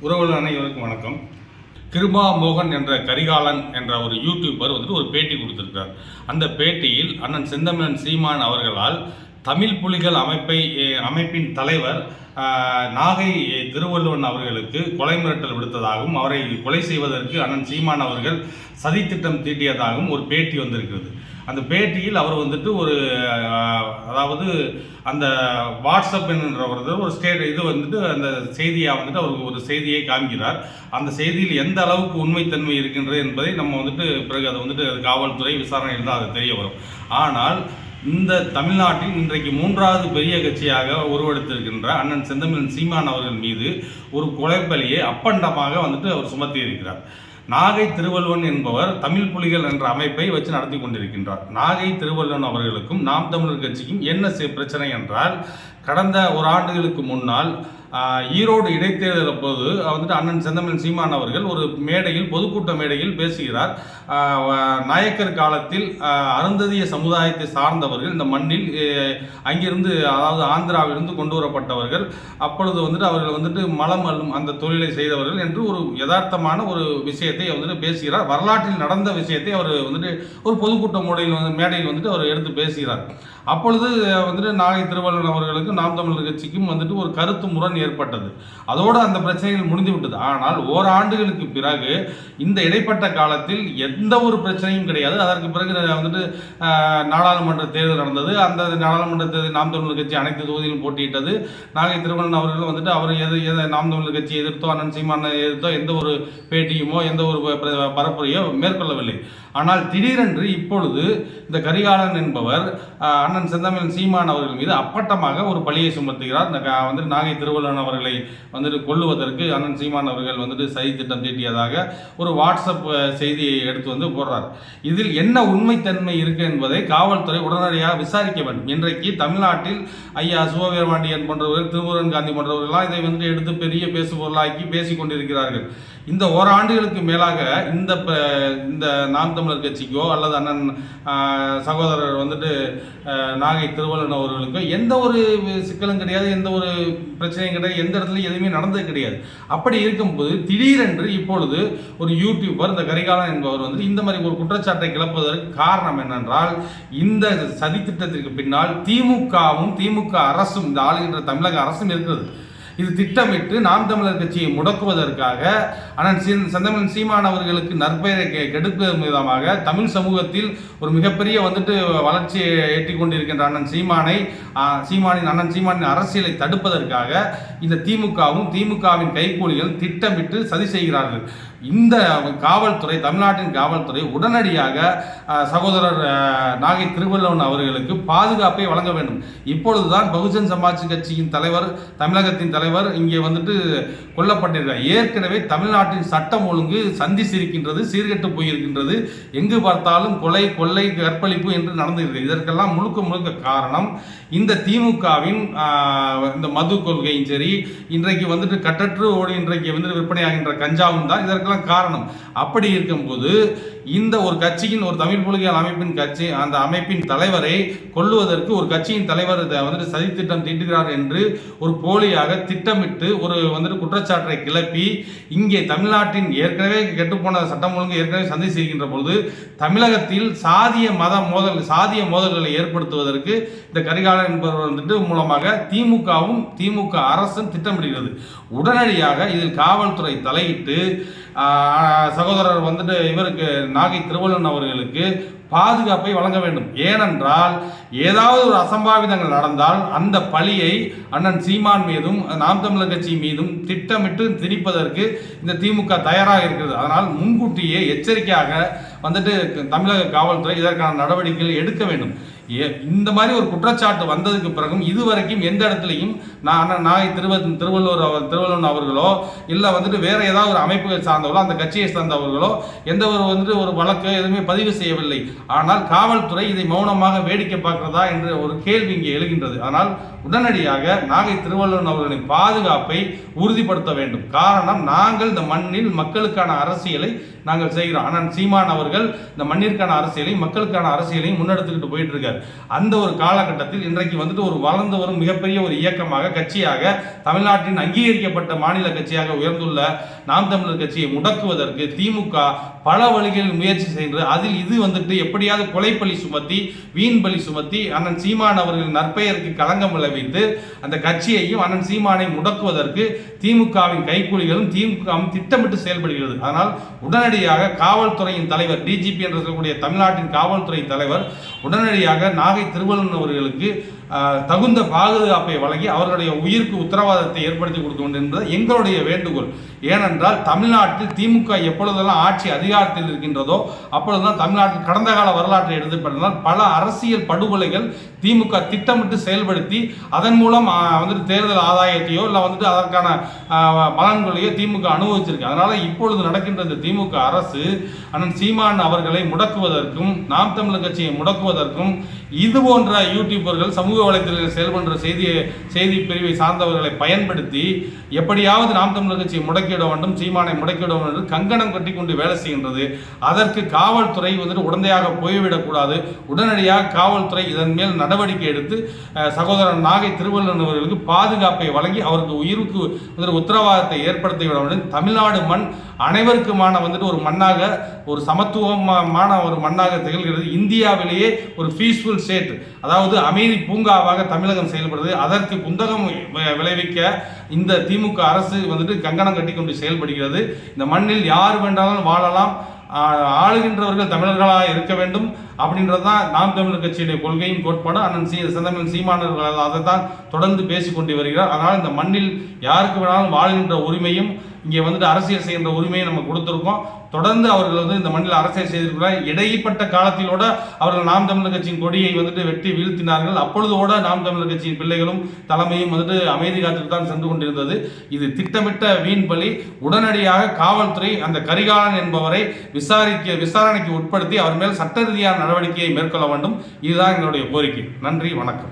உறவுகள் அனைவருக்கும் வணக்கம். கிருபா மோகன் என்ற கரிகாலன் என்ற ஒரு யூடியூபர் ஒரு பேட்டி கொடுத்திருக்கிறார். அந்த பேட்டியில் அண்ணன் செந்தமிழன் சீமான் அவர்களால் தமிழ் புலிகள் அமைப்பின் தலைவர் நாகை திருவள்ளுவன் அவர்களுக்கு கொலை மிரட்டல் விடுத்ததாகவும் அவரை கொலை செய்வதற்கு அண்ணன் சீமான் அவர்கள் சதித்திட்டம் தீட்டியதாகவும் ஒரு பேட்டி வந்திருக்கிறது. அந்த பேட்டியில் அவர் ஒரு அதாவது அந்த வாட்ஸ்அப் என்ற ஒரு அந்த செய்தியை அவருக்கு ஒரு செய்தியை காண்கிறார். அந்த செய்தியில் எந்த அளவுக்கு உண்மைத்தன்மை இருக்கின்றது என்பதை நம்ம பிறகு அது காவல்துறை விசாரணையில் தான் அது தெரிய வரும். ஆனால் இந்த தமிழ்நாட்டில் இன்றைக்கு மூன்றாவது பெரிய கட்சியாக உருவெடுத்திருக்கின்ற அண்ணன் செந்தமிழன் சீமான் அவர்கள் மீது ஒரு கொலைப்பலியை அப்பண்டமாக அவர் சுமத்தி இருக்கிறார். நாகை திருவள்ளுவன் என்பவர் தமிழ் புலிகள் என்ற அமைப்பை வச்சு நடத்தி கொண்டிருக்கின்றார். நாகை திருவள்ளுவன் அவர்களுக்கும் நாம் தமிழர் கட்சிக்கும் என்ன பிரச்சனை என்றால், கடந்த ஒரு ஆண்டுகளுக்கு முன்னால் ஈரோடு இடைத்தேர்தல் போது அண்ணன் செந்தமிழன் சீமான் அவர்கள் ஒரு மேடையில் பொதுக்கூட்ட மேடையில் பேசுகிறார். நாயக்கர் காலத்தில் அருந்ததிய சமுதாயத்தை சார்ந்தவர்கள் இந்த மண்ணில் அங்கிருந்து, அதாவது ஆந்திராவிலிருந்து கொண்டு வரப்பட்டவர்கள், அப்பொழுது அவர்கள் மலம் அள்ளும் அந்த தொழிலை செய்தவர்கள் என்று ஒரு யதார்த்தமான ஒரு விஷயத்தை பேசுகிறார். வரலாற்றில் நடந்த விஷயத்தை அவர் ஒரு பொதுக்கூட்ட மேடையில் அவர் எடுத்து பேசுகிறார். அப்பொழுது நாகை திருவள்ளுவன் அவர்களுக்கும் நாம் தமிழர் கட்சிக்கும் ஒரு கருத்து முரண் ஏற்பட்டது. அதோடு அந்த பிரச்சனைகள் முடிந்து விட்டது. ஆனால் ஓராண்டுகளுக்கு பிறகு இந்த இடைப்பட்ட காலத்தில் எந்த ஒரு பிரச்சனையும் கிடையாது. அதற்கு பிறகு நாடாளுமன்ற தேர்தல் நடந்தது. அந்த நாடாளுமன்ற தேர்தல் நாம் தமிழர் கட்சி அனைத்து தொகுதியிலும் போட்டியிட்டது. நாகை திருவள்ளுவன் அவர்கள் அவர் நாம் தமிழர் கட்சி எதிர்த்தோ அண்ணன் சீமானை எதிர்த்தோ எந்த ஒரு பேட்டியுமோ எந்த ஒரு பரப்புரையோ மேற்கொள்ளவில்லை. ஆனால் திடீரென்று இப்பொழுது இந்த கரிகாலன் என்பவர் அண்ணன் செந்தமிழன் சீமான் அவர்கள் மீது அப்பட்டமாக ஒரு பழியை சுமத்துகிறார். நாகை திருவள்ளுவன் அவர்களை கொல்லுவதற்கு அண்ணன் சீமான் அவர்கள் சதித்திட்டம் தீட்டியதாக ஒரு வாட்ஸ்அப் செய்தியை எடுத்து போடுறார். இதில் என்ன உண்மைத்தன்மை இருக்கு என்பதை காவல்துறை உடனடியாக விசாரிக்க வேண்டும். இன்றைக்கு தமிழ்நாட்டில் ஐயா சிவவீரபாண்டியன் போன்றவர்கள், திருமுருகன் காந்தி போன்றவர்கள்லாம் இதை எடுத்து பெரிய பேசுபொருளாக்கி பேசிக் கொண்டிருக்கிறார்கள். இந்த ஓராண்டுகளுக்கு மேலாக இந்த நாம் தமிழர் கட்சிக்கோ அல்லது அண்ணன் சகோதரர் நாகை திருவள்ளுவன் அவர்களுக்கோ எந்த ஒரு சிக்கலும் கிடையாது, எந்த ஒரு பிரச்சனையும் கிடையாது, எந்த இடத்துலையும் எதுவுமே நடந்தது கிடையாது. அப்படி இருக்கும்போது திடீரென்று இப்பொழுது ஒரு யூடியூபர் இந்த கரிகாலன் என்பவர் இந்த மாதிரி ஒரு குற்றச்சாட்டை கிளப்புவதற்கு காரணம் என்னென்றால், இந்த சதித்திட்டத்திற்கு பின்னால் திமுகவும் திமுக அரசும், இந்த ஆளுகின்ற தமிழக அரசும் இருக்கிறது. இது திட்டமிட்டு நாம் தமிழர் கட்சியை முடக்குவதற்காக அண்ணன் செந்தமிழன் சீமான் அவர்களுக்கு நற்பெயரை கெடுக்கும் விதமாக தமிழ் சமூகத்தில் ஒரு மிகப்பெரிய வளர்ச்சியை எட்டிக் கொண்டிருக்கின்ற அண்ணன் சீமானின் அரசியலை தடுப்பதற்காக இந்த திமுகவும் திமுகவின் கைக்கூலிகள் திட்டமிட்டு சதி செய்கிறார்கள். இந்த காவல்துறை, தமிழ்நாட்டின் காவல்துறை உடனடியாக சகோதரர் நாகை திருவள்ளுவன் அவர்களுக்கு பாதுகாப்பை வழங்க வேண்டும். இப்பொழுதுதான் பகுஜன் சமாஜ் கட்சியின் தலைவர், தமிழகத்தின் தலைவர் இங்கே கொல்லப்பட்டிருக்கிறார். ஏற்கனவே தமிழ்நாட்டின் சட்டம் ஒழுங்கு சந்திச்சிருக்கின்றது, சீர்கெட்டு போயிருக்கின்றது. எங்கு பார்த்தாலும் கொலை, கொள்ளை, கற்பழிப்பு என்று நடந்திருக்கிறது. இதற்கெல்லாம் முழுக்க காரணம் இந்த திமுகவின் இந்த மது கொள்கையும் சரி, இன்றைக்கு கட்டற்று ஓடி இன்றைக்கு விற்பனையாகின்ற கஞ்சாவும் தான் இதற்கெல்லாம் காரணம். அப்படி இருக்கும்போது இந்த ஒரு கட்சியின், ஒரு தமிழ் புலிகள் அமைப்பின் கட்சி, அந்த அமைப்பின் தலைவரை கொல்லுவதற்கு ஒரு கட்சியின் தலைவர் சதித்திட்டம் தீட்டுகிறார் என்று ஒரு போலியாக திட்டமிட்டு ஒரு குற்றச்சாட்டை கிளப்பி இங்கே தமிழ்நாட்டின் ஏற்கனவே கெட்டுப்போன சட்டம் ஒழுங்கு ஏற்கனவே சந்திச்சிருக்கின்ற பொழுது தமிழகத்தில் சாதிய மோதல்களை ஏற்படுத்துவதற்கு இந்த கரிகாலன் என்பவர் மூலமாக திமுகவும் திமுக அரசும் திட்டமிடுகிறது. உடனடியாக இதில் காவல்துறை தலையிட்டு சகோதரர் இவருக்கு நாகை திருவள்ளுவன் அவர்களுக்கு பாதுகாப்பை வழங்க வேண்டும். ஏனென்றால் ஏதாவது ஒரு அசம்பாவிதங்கள் நடந்தால் அந்த பழியை அண்ணன் சீமான் மீதும் நாம் தமிழர் கட்சி மீதும் திட்டமிட்டு திணிப்பதற்கு இந்த திமுக தயாராக இருக்கிறது. அதனால் முன்கூட்டியே எச்சரிக்கையாக தமிழக காவல்துறை இதற்கான நடவடிக்கைகள் எடுக்க வேண்டும். இந்த மாதிரி ஒரு குற்றச்சாட்டு வந்ததுக்கு பிறகும் இதுவரைக்கும் எந்த இடத்துலையும் நாகை திருவள்ளுவன் அவர்களோ இல்லை வேற ஏதாவது ஒரு அமைப்புகள் சார்ந்தவர்களோ, அந்த கட்சியை சார்ந்தவர்களோ எந்த ஒரு வழக்கு எதுவுமே பதிவு செய்யவில்லை. ஆனால் காவல்துறை இதை மௌனமாக வேடிக்கை பார்க்கிறதா என்ற ஒரு கேள்வி இங்கே எழுகின்றது. ஆனால் உடனடியாக நாகை திருவள்ளுவன் அவர்களின் பாதுகாப்பை உறுதிப்படுத்த வேண்டும். காரணம், நாங்கள் இந்த மண்ணில் மக்களுக்கான அரசியலை நாங்கள் செய்கிறோம். ஆனால் சீமான் அவர்கள் இந்த மண்ணிற்கான அரசியலையும் மக்களுக்கான அரசியலையும் முன்னெடுத்துக்கிட்டு போயிட்டு இருக்கார். அந்த ஒரு காலகட்டத்தில் இன்றைக்கு வந்துட்டு ஒரு வளர்ந்து வரும் மிகப்பெரிய ஒரு இயக்கமாக கட்சியாக தமிழ்நாட்டின் அங்கீகரிக்கப்பட்ட மாநில கட்சியாக உயர்ந்துள்ள நாம் தமிழர் கட்சியை முடக்குவதற்கு திமுக பல வழிகளில் முயற்சி செய்கிறது. அதில் இது வந்துட்டு எப்படியாவது கொலைப்பலி சுமத்தி வீண் பலி சுமத்தி அண்ணன் சீமான் அவர்களின் நற்பெயருக்கு களங்கம் விளைவித்து அந்த கட்சியையும் அண்ணன் சீமானை முடக்குவதற்கு திமுகவின் கைக்கூலிகளும் திமுகவும் திட்டமிட்டு செயல்படுகிறது. அதனால் உடனடியாக காவல்துறையின் தலைவர் டிஜிபி என்று சொல்லக்கூடிய தமிழ்நாட்டின் காவல்துறை தலைவர் உடனடியாக நாகை திருவள்ளுவர் அவர்களுக்கு தகுந்த பாதுகாப்பை வழங்கி அவர்களுடைய உயிருக்கு உத்தரவாதத்தை ஏற்படுத்தி கொடுக்க வேண்டும் என்பது எங்களுடைய வேண்டுகோள். ஏனென்றால் தமிழ்நாட்டில் திமுக எப்பொழுதெல்லாம் ஆட்சி அதிகாரத்தில் இருக்கின்றதோ அப்பொழுதுதான் தமிழ்நாட்டில் கடந்த கால வரலாற்றை எடுத்துப்பட்டால் பல அரசியல் படுகொலைகள் திமுக திட்டமிட்டு செயல்படுத்தி அதன் மூலம் வந்துட்டு தேர்தல் ஆதாயத்தையோ இல்லை வந்துட்டு அதற்கான பலன்களையோ திமுக அனுபவிச்சிருக்கு. அதனால இப்பொழுது நடக்கின்ற இந்த திமுக அரசு அண்ணன் சீமான் அவர்களை முடக்குவதற்கும் நாம் தமிழர் கட்சியை முடக்குவதற்கும் இது போன்ற யூடியூபர்கள் சமூக வலைத்தளத்தில் செயல்படுற செய்தி பிரிவை சார்ந்தவர்களை பயன்படுத்தி எப்படியாவது நாம் தமிழர் கட்சியை முடக்கிவிட வேண்டும், சீமானை முடக்கிவிட வேண்டும் என்று கங்கணம் கட்டி கொண்டு வேலை செய்கின்றது. அதற்கு காவல்துறை வந்துட்டு உடந்தையாக போய்விடக்கூடாது. உடனடியாக காவல்துறை இதன் மேல் நடவடிக்கை எடுத்து சகோதரன் நாகை திருவள்ளுவர் அவர்களுக்கு பாதுகாப்பை வழங்கி அவருக்கு உயிருக்கு உத்தரவாதத்தை ஏற்படுத்தி விட வேண்டும். தமிழ்நாடு மண் அனைவருக்குமான வந்துட்டு ஒரு மண்ணாக, ஒரு சமத்துவமான ஒரு மண்ணாக திகழ்கிறது. இந்தியாவிலேயே ஒரு பீஸ்ஃபுல் ஸ்டேட், அதாவது அமைதி பூங்காவாக தமிழகம் செயல்படுது. அதற்கு குந்தகம் விளைவிக்க இந்த திமுக அரசு வந்துட்டு கங்கணம் கட்டி கொண்டு செயல்படுகிறது. இந்த மண்ணில் யார் வேண்டாலும் வாழலாம், ஆளுகின்றவர்கள் தமிழர்களாக இருக்க வேண்டும் அப்படின்றது தான் நாம் தமிழர் கட்சியுடைய கொள்கையும் கோட்பாடு. அண்ணன் செந்தமிழன் சீமானவர்கள் அதை தான் தொடர்ந்து பேசிக்கொண்டு வருகிறார். அதனால் இந்த மண்ணில் யாருக்கு வேணாலும் வாழ்கின்ற உரிமையும் இங்கே வந்துட்டு அரசியல் செய்கின்ற உரிமையை நம்ம கொடுத்துருக்கோம். தொடர்ந்து அவர்கள் வந்து இந்த மண்ணில் அரசியல் செய்திருக்கிறார். இடைப்பட்ட காலத்திலோட அவர்கள் நாம் தமிழர் கட்சியின் கொடியை வந்துட்டு வெட்டி வீழ்த்தினார்கள். அப்பொழுதோட நாம் தமிழர் கட்சியின் பிள்ளைகளும் தலைமையும் வந்துட்டு அமைதி காத்துக்கு தான் சென்று கொண்டிருந்தது. இது திட்டமிட்ட வீண் பலி. உடனடியாக காவல்துறை அந்த கரிகாலன் என்பவரை விசாரணைக்கு உட்படுத்தி அவர் மேல் சட்ட ரீதியான நடவடிக்கையை மேற்கொள்ள வேண்டும். இதுதான் எங்களுடைய கோரிக்கை. நன்றி, வணக்கம்.